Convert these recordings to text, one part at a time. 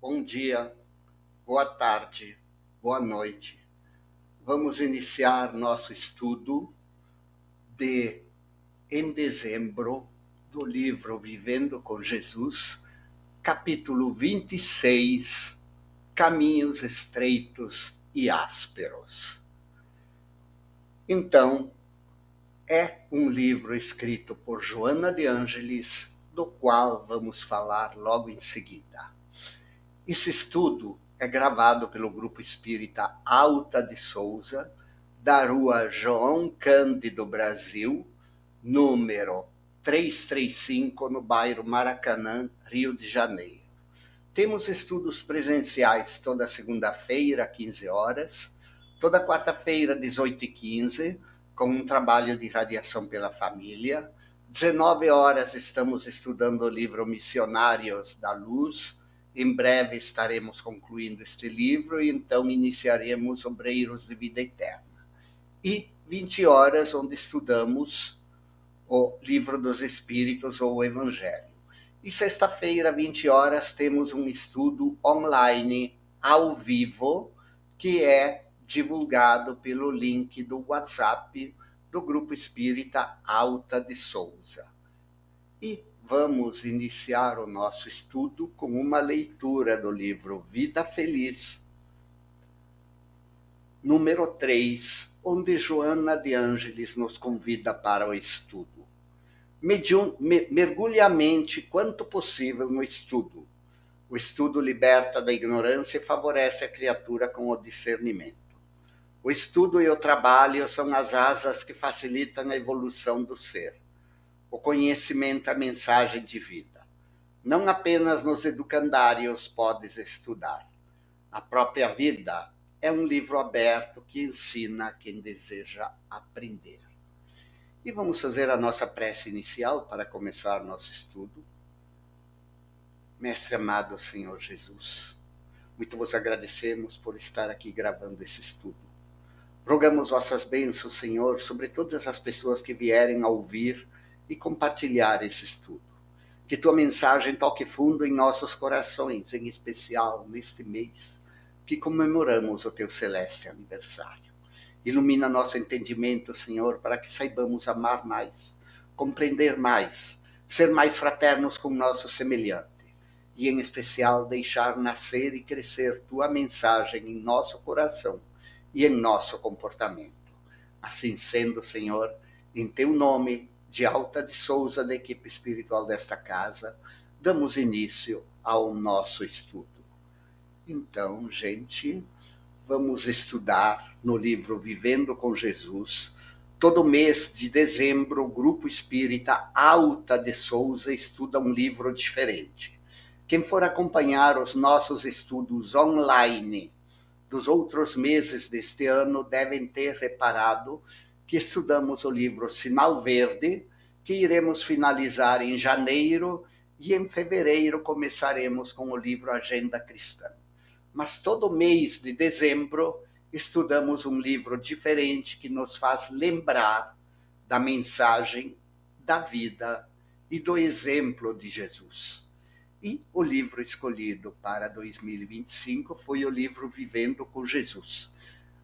Bom dia, boa tarde, boa noite. Vamos iniciar nosso estudo em dezembro, do livro Vivendo com Jesus, capítulo 26, Caminhos Estreitos e Ásperos. Então, é um livro escrito por Joana de Ângeles, do qual vamos falar logo em seguida. Esse estudo é gravado pelo Grupo Espírita Alta de Souza, da rua João Cândido Brasil, número 335, no bairro Maracanã, Rio de Janeiro. Temos estudos presenciais toda segunda-feira, 15 horas, toda quarta-feira, 18h15, com um trabalho de radiação pela família. 19 horas estamos estudando o livro Missionários da Luz. Em breve estaremos concluindo este livro e então iniciaremos Obreiros de Vida Eterna. E 20 horas, onde estudamos o Livro dos Espíritos ou o Evangelho. E sexta-feira, 20 horas, temos um estudo online, ao vivo, que é divulgado pelo link do WhatsApp do Grupo Espírita Alta de Souza. E vamos iniciar o nosso estudo com uma leitura do livro Vida Feliz, número 3, onde Joana de Ângeles nos convida para o estudo. Mergulhe a mente quanto possível no estudo. O estudo liberta da ignorância e favorece a criatura com o discernimento. O estudo e o trabalho são as asas que facilitam a evolução do ser. O conhecimento é a mensagem de vida. Não apenas nos educandários podes estudar. A própria vida é um livro aberto que ensina a quem deseja aprender. E vamos fazer a nossa prece inicial para começar nosso estudo. Mestre amado Senhor Jesus, muito vos agradecemos por estar aqui gravando esse estudo. Rogamos vossas bênçãos, Senhor, sobre todas as pessoas que vierem a ouvir e compartilhar esse estudo. Que tua mensagem toque fundo em nossos corações, em especial neste mês que comemoramos o teu celeste aniversário. Ilumina nosso entendimento, Senhor, para que saibamos amar mais, compreender mais, ser mais fraternos com nosso semelhante e, em especial, deixar nascer e crescer tua mensagem em nosso coração e em nosso comportamento. Assim sendo, Senhor, em teu nome, de Alta de Souza, da equipe espiritual desta casa, damos início ao nosso estudo. Então, gente, vamos estudar no livro Vivendo com Jesus. Todo mês de dezembro, o Grupo Espírita Alta de Souza estuda um livro diferente. Quem for acompanhar os nossos estudos online dos outros meses deste ano devem ter reparado que estudamos o livro Sinal Verde, que iremos finalizar em janeiro, e em fevereiro começaremos com o livro Agenda Cristã. Mas todo mês de dezembro estudamos um livro diferente que nos faz lembrar da mensagem, da vida e do exemplo de Jesus. E o livro escolhido para 2025 foi o livro Vivendo com Jesus.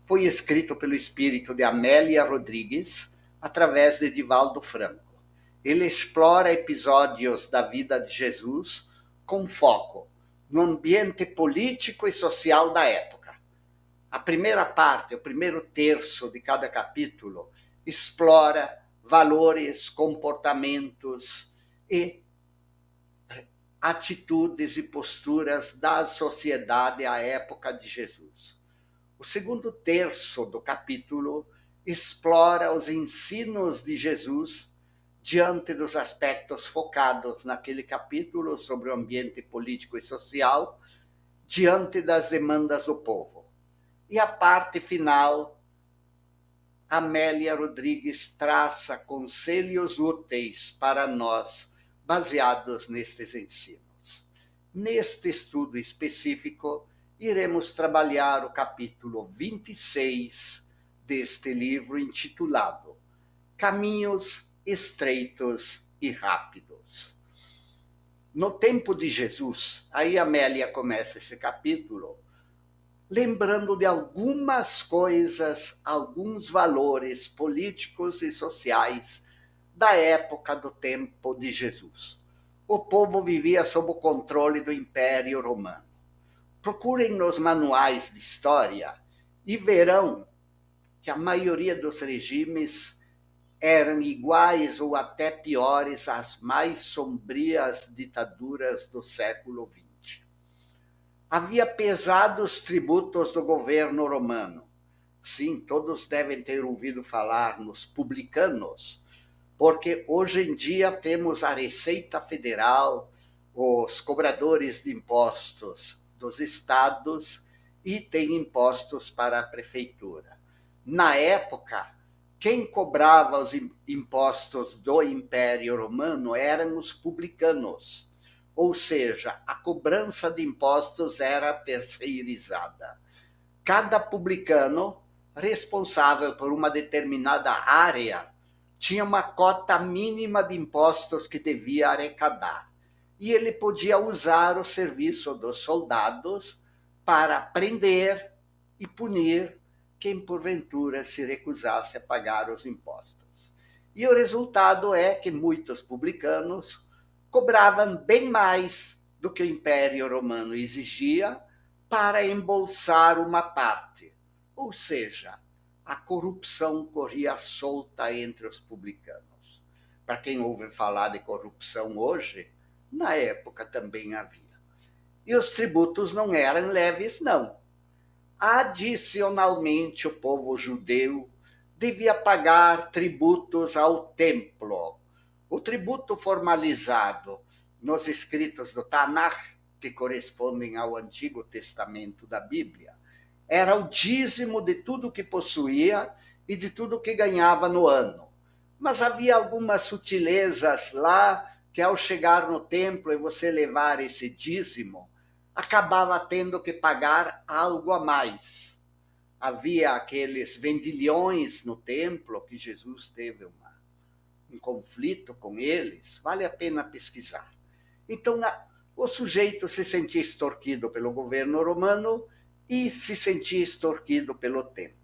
Foi escrito pelo espírito de Amélia Rodrigues, através de Divaldo Franco. Ele explora episódios da vida de Jesus com foco no ambiente político e social da época. A primeira parte, o primeiro terço de cada capítulo, explora valores, comportamentos e atitudes e posturas da sociedade à época de Jesus. O segundo terço do capítulo explora os ensinos de Jesus diante dos aspectos focados naquele capítulo sobre o ambiente político e social, diante das demandas do povo. E a parte final, Amélia Rodrigues traça conselhos úteis para nós, baseados nestes ensinos. Neste estudo específico, iremos trabalhar o capítulo 26 deste livro, intitulado Caminhos Estreitos e Rápidos. no tempo de Jesus, aí Amélia começa esse capítulo, lembrando de algumas coisas, alguns valores políticos e sociais da época do tempo de Jesus. O povo vivia sob o controle do Império Romano. Procurem nos manuais de história e verão que a maioria dos regimes eram iguais ou até piores às mais sombrias ditaduras do século XX. Havia pesados tributos do governo romano. Sim, todos devem ter ouvido falar nos publicanos, porque hoje em dia temos a Receita Federal, os cobradores de impostos dos estados e tem impostos para a prefeitura. Na época, quem cobrava os impostos do Império Romano eram os publicanos, ou seja, a cobrança de impostos era terceirizada. Cada publicano, responsável por uma determinada área, tinha uma cota mínima de impostos que devia arrecadar. E ele podia usar o serviço dos soldados para prender e punir quem porventura se recusasse a pagar os impostos. E o resultado é que muitos publicanos cobravam bem mais do que o Império Romano exigia para embolsar uma parte. Ou seja, a corrupção corria solta entre os publicanos. Para quem ouve falar de corrupção hoje, na época também havia. E os tributos não eram leves, não. Adicionalmente, o povo judeu devia pagar tributos ao templo. O tributo formalizado nos escritos do Tanakh, que correspondem ao Antigo Testamento da Bíblia, era o dízimo de tudo que possuía e de tudo que ganhava no ano. Mas havia algumas sutilezas lá que, ao chegar no templo e você levar esse dízimo, acabava tendo que pagar algo a mais. Havia aqueles vendilhões no templo que Jesus teve um conflito com eles, vale a pena pesquisar. Então, o sujeito se sentia extorquido pelo governo romano e se sentia extorquido pelo templo.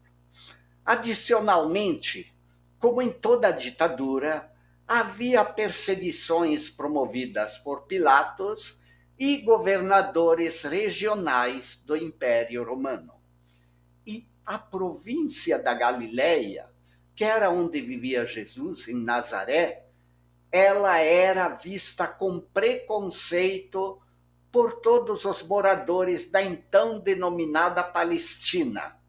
Adicionalmente, como em toda ditadura, havia perseguições promovidas por Pilatos e governadores regionais do Império Romano. E a província da Galileia, que era onde vivia Jesus, em Nazaré, ela era vista com preconceito por todos os moradores da então denominada Palestina,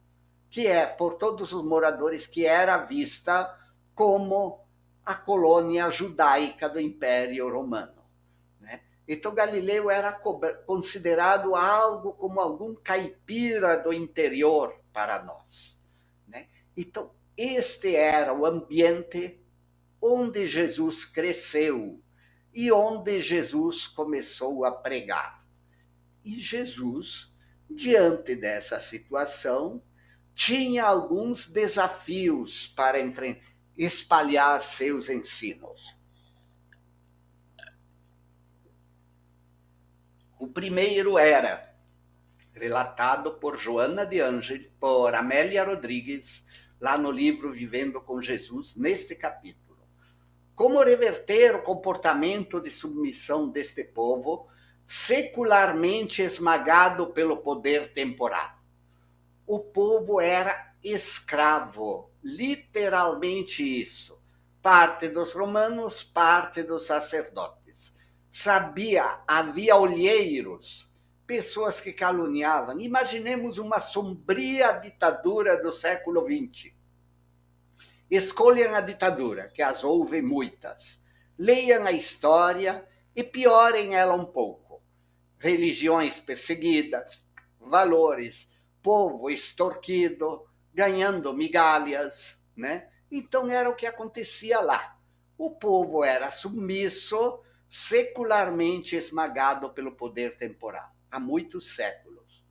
que é por todos os moradores que era vista como a colônia judaica do Império Romano. Né? Então Galileu era considerado algo como algum caipira do interior para nós. Né? Então este era o ambiente onde Jesus cresceu e onde Jesus começou a pregar. E Jesus, diante dessa situação, tinha alguns desafios para espalhar seus ensinos. O primeiro era relatado por Joana de Ângeli, por Amélia Rodrigues, lá no livro Vivendo com Jesus, neste capítulo. Como reverter o comportamento de submissão deste povo, secularmente esmagado pelo poder temporal. O povo era escravo, literalmente isso. Parte dos romanos, parte dos sacerdotes. Havia olheiros, pessoas que caluniavam. Imaginemos uma sombria ditadura do século XX. Escolham a ditadura, que as houve muitas. Leiam a história e piorem ela um pouco. Religiões perseguidas, valores, povo extorquido, ganhando migalhas, né? Então era o que acontecia lá. O povo era submisso, secularmente esmagado pelo poder temporal, há muitos séculos.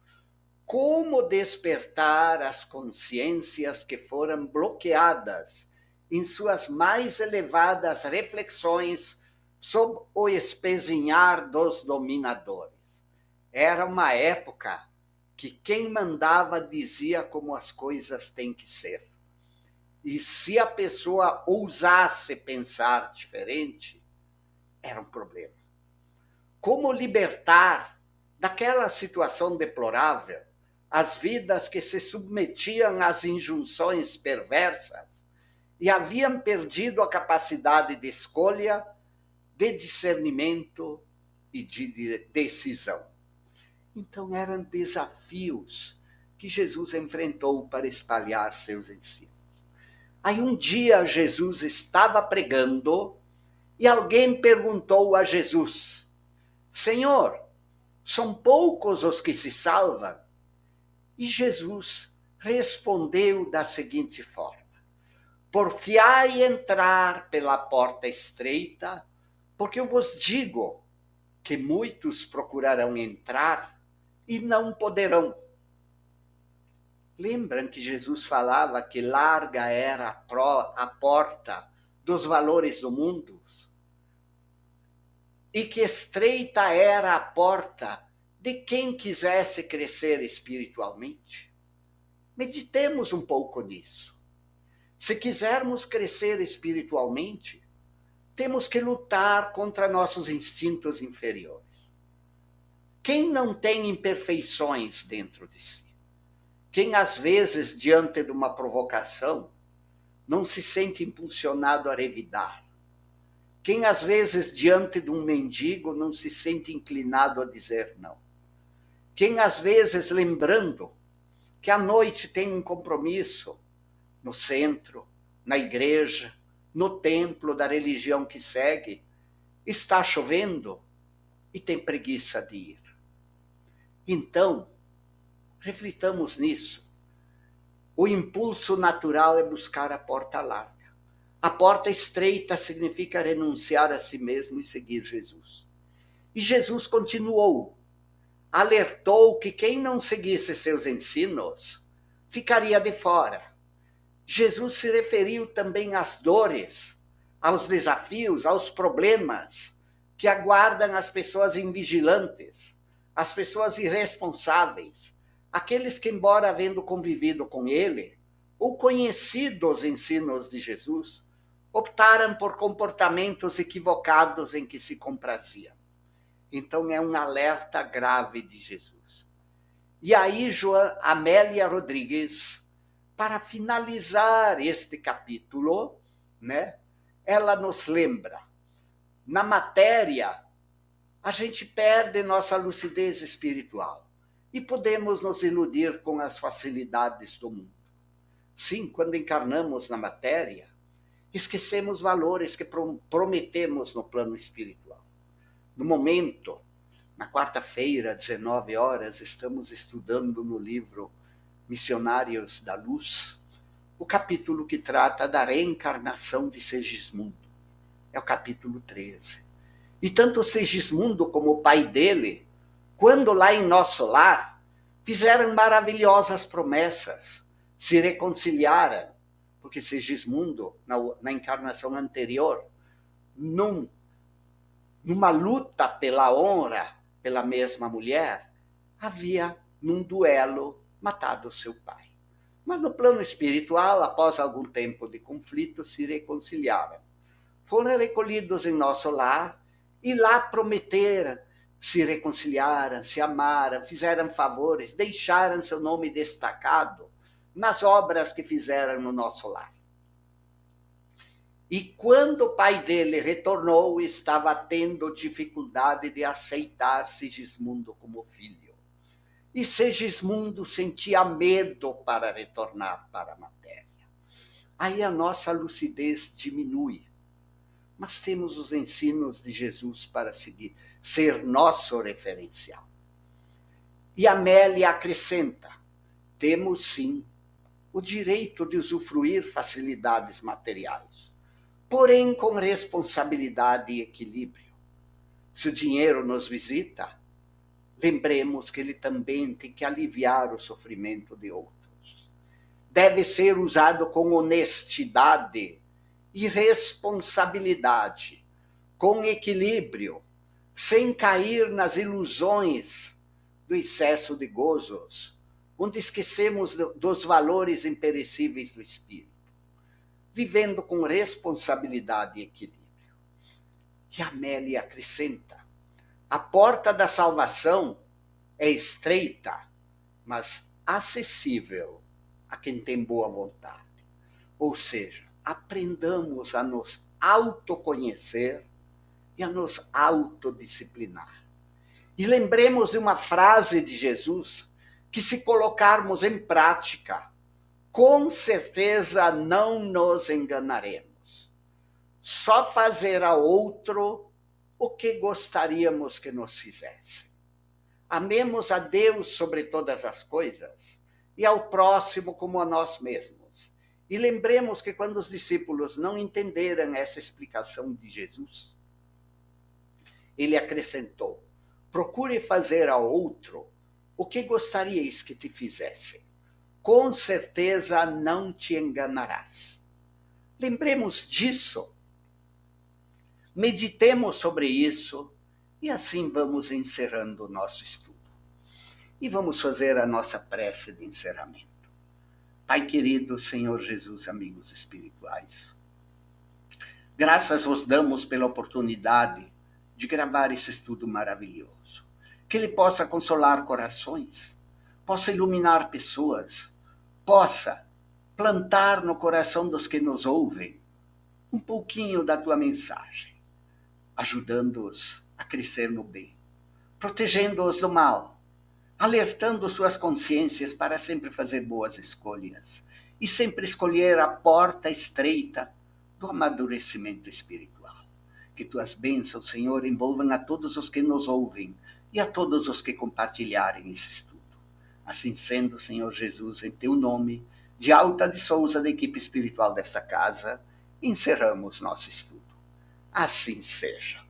Como despertar as consciências que foram bloqueadas em suas mais elevadas reflexões sob o espezinhar dos dominadores. Era uma época que quem mandava dizia como as coisas têm que ser. E se a pessoa ousasse pensar diferente, era um problema. Como libertar daquela situação deplorável as vidas que se submetiam às injunções perversas e haviam perdido a capacidade de escolha, de discernimento e de decisão. Então eram desafios que Jesus enfrentou para espalhar seus ensinos. Aí um dia Jesus estava pregando e alguém perguntou a Jesus: Senhor, são poucos os que se salvam? E Jesus respondeu da seguinte forma: porfiai entrar pela porta estreita, porque eu vos digo que muitos procurarão entrar e não poderão. Lembram que Jesus falava que larga era a porta dos valores do mundo? E que estreita era a porta de quem quisesse crescer espiritualmente? Meditemos um pouco nisso. Se quisermos crescer espiritualmente, temos que lutar contra nossos instintos inferiores. Quem não tem imperfeições dentro de si? Quem, às vezes, diante de uma provocação, não se sente impulsionado a revidar? Quem, às vezes, diante de um mendigo, não se sente inclinado a dizer não? Quem, às vezes, lembrando que à noite tem um compromisso no centro, na igreja, no templo da religião que segue, está chovendo e tem preguiça de ir. Então, reflitamos nisso. O impulso natural é buscar a porta larga. A porta estreita significa renunciar a si mesmo e seguir Jesus. E Jesus continuou, alertou que quem não seguisse seus ensinos ficaria de fora. Jesus se referiu também às dores, aos desafios, aos problemas que aguardam as pessoas invigilantes, as pessoas irresponsáveis, aqueles que, embora havendo convivido com ele, ou conhecido os ensinos de Jesus, optaram por comportamentos equivocados em que se compraziam. Então é um alerta grave de Jesus. E aí, Amélia Rodrigues, para finalizar este capítulo, né, ela nos lembra, na matéria, a gente perde nossa lucidez espiritual e podemos nos iludir com as facilidades do mundo. Sim, quando encarnamos na matéria, esquecemos valores que prometemos no plano espiritual. No momento, na quarta-feira, 19 horas, estamos estudando no livro Missionários da Luz, o capítulo que trata da reencarnação de Segismundo. É o capítulo 13. E tanto Segismundo como o pai dele, quando lá em nosso lar, fizeram maravilhosas promessas, se reconciliaram, porque Segismundo, na encarnação anterior, numa luta pela honra, pela mesma mulher, havia, num duelo, matado seu pai. Mas no plano espiritual, após algum tempo de conflito, se reconciliaram. Foram recolhidos em nosso lar e lá prometeram, se reconciliaram, se amaram, fizeram favores, deixaram seu nome destacado nas obras que fizeram no nosso lar. E quando o pai dele retornou, estava tendo dificuldade de aceitar Segismundo como filho. E Segismundo sentia medo para retornar para a matéria. Aí a nossa lucidez diminui. Mas temos os ensinos de Jesus para seguir, ser nosso referencial. E Amélia acrescenta, temos sim o direito de usufruir facilidades materiais, porém com responsabilidade e equilíbrio. Se o dinheiro nos visita, lembremos que ele também tem que aliviar o sofrimento de outros. Deve ser usado com honestidade e responsabilidade, com equilíbrio, sem cair nas ilusões do excesso de gozos, onde esquecemos dos valores imperecíveis do espírito, vivendo com responsabilidade e equilíbrio. E Amélia acrescenta: a porta da salvação é estreita, mas acessível a quem tem boa vontade. Ou seja, aprendamos a nos autoconhecer e a nos autodisciplinar. E lembremos de uma frase de Jesus que, se colocarmos em prática, com certeza não nos enganaremos. Só fazer a outro o que gostaríamos que nos fizesse. Amemos a Deus sobre todas as coisas e ao próximo como a nós mesmos. E lembremos que quando os discípulos não entenderam essa explicação de Jesus, ele acrescentou: procure fazer a outro o que gostarias que te fizessem. Com certeza não te enganarás. Lembremos disso. Meditemos sobre isso e assim vamos encerrando o nosso estudo. E vamos fazer a nossa prece de encerramento. Pai querido, Senhor Jesus, amigos espirituais, graças vos damos pela oportunidade de gravar esse estudo maravilhoso. Que ele possa consolar corações, possa iluminar pessoas, possa plantar no coração dos que nos ouvem um pouquinho da tua mensagem, ajudando-os a crescer no bem, protegendo-os do mal, alertando suas consciências para sempre fazer boas escolhas e sempre escolher a porta estreita do amadurecimento espiritual. Que tuas bênçãos, Senhor, envolvam a todos os que nos ouvem e a todos os que compartilharem esse estudo. Assim sendo, Senhor Jesus, em teu nome, de Alta de Souza, da equipe espiritual desta casa, encerramos nosso estudo. Assim seja.